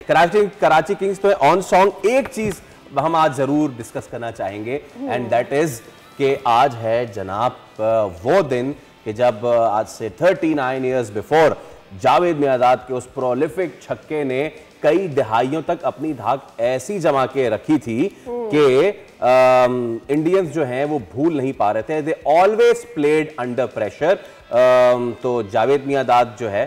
Karachi Kings पे on song एक चीज हम आज जरूर डिस्कस करना चाहेंगे एंड दैट इज कि आज है जनाब वो दिन कि जब आज से 39 इयर्स बिफोर जावेद मियांदाद के उस प्रोलिफिक छक्के ने कई दहाइयों तक अपनी धाक ऐसी जमा के रखी थी कि इंडियंस जो हैं वो भूल नहीं पा रहे थे। They always played under pressure. तो जावेद मियांदाद जो है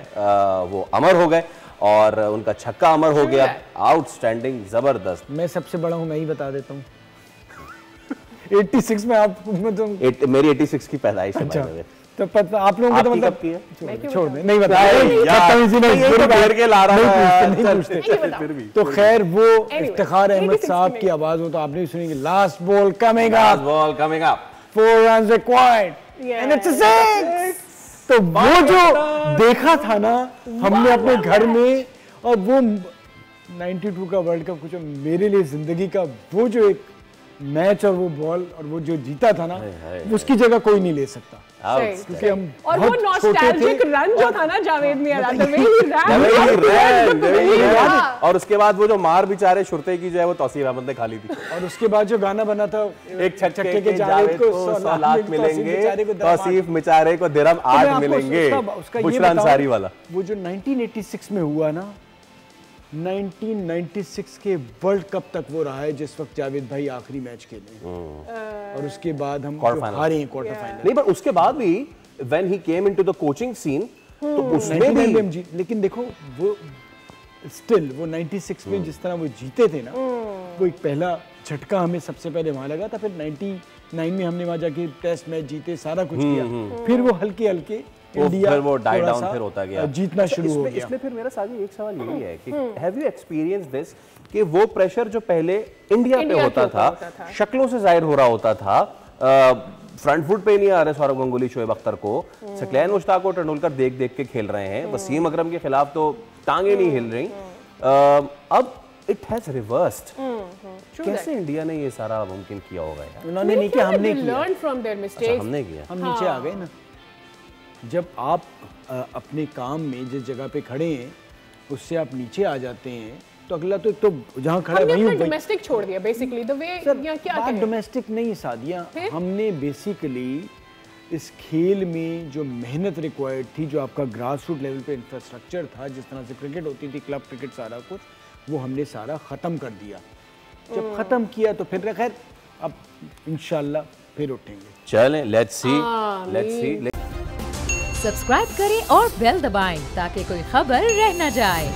वो अमर हो गए और उनका छक्का अमर हो गया। आउटस्टैंडिंग, जबरदस्त। मैं सबसे बड़ा हूं, मैं ही बता देता हूं 86 में आप मेरी 86 की पैदाइश है। अच्छा, तो पता आप लोगों को तो मतलब छोड़ दे, नहीं बता तो खैर वो इफ्तिखार अहमद साहब की आवाज में तो आपने भी सुनी, last ball coming up, 4 runs required and it's a six. तो वो जो देखा था ना हमने अपने घर में, और वो 92 का वर्ल्ड कप जो मेरे लिए जिंदगी का वो जो एक मैच और वो बॉल और वो जो जीता था ना, उसकी जगह कोई नहीं ले सकता। क्योंकि हम और वो नॉस्टैल्जिक रन जो था ना जावेद मियांदाद, और उसके बाद वो जो मार बेचारे शुरते की जो है वो तौसीफ अहमद ने खा ली थी। और उसके बाद जो गाना बना था, एक छक्के के जावेद को 100 लाख मिलेंगे, तौसीफ बेचारे को दिरहम 8 मिलेंगे, बुशरा अंसारी वाला। वो जो 1986 में हुआ ना, 1996 के वर्ल्ड कप तक वो रहा है जिस वक्त जावेद भाई आखिरी मैच खेले, और उसके बाद हम हारे क्वार्टर फाइनल। नहीं, पर उसके बाद भी when he came into the coaching scene तो उसमें भी लेकिन देखो वो स्टिल वो 96 में जिस तरह वो जीते थे ना, वो एक पहला झटका हमें सबसे पहले वहां लगा था। फिर 99 में हमने वहां जाके टेस्ट मैच जीते, सारा कुछ किया, फिर वो हल्के हल्के इंडिया फिर वो डाई डाउन फिर होता गया, जीतना शुरू हो गया। इसमें फिर मेरा साजी एक सवाल यही है कि हैव यू एक्सपीरियंस दिस कि वो प्रेशर जो पहले इंडिया पे होता था, शक्लों से जाहिर हो रहा होता था, फ्रंट फुट पे नहीं आ रहे सौरव गांगुली, शोएब अख्तर को, सकलैन मुश्ताक और तेंदुलकर देख देख के खेल रहे हैं, वसीम अकरम के खिलाफ तो टांगे नहीं हिल रही। अब इट हैज रिवर्स्ड। कैसे इंडिया ने ये सारा मुमकिन किया होगा यार? उन्होंने नहीं किया, हमने किया। हमने किया, हम नीचे आ गए ना। जब आप अपने काम में जिस जगह पे खड़े हैं उससे आप नीचे आ जाते हैं तो अगला तो एक तो जहाँ खड़ा है वहीं डोमेस्टिक छोड़ दिया बेसिकली। द वे या क्या कहें, डोमेस्टिक नहीं सादिया, हमने बेसिकली इस खेल में जो मेहनत रिक्वायर्ड थी, जो आपका ग्रास रूट लेवल पे इंफ्रास्ट्रक्चर था, जिस तरह से क्रिकेट होती थी, क्लब क्रिकेट, सारा कुछ वो हमने सारा ख़त्म कर दिया। जब ख़त्म किया तो फिर खैर अब इंशाल्लाह फिर उठेंगे। चलें, लेट्स सी। सब्सक्राइब करें और बेल दबाएं ताकि कोई खबर रह न जाए।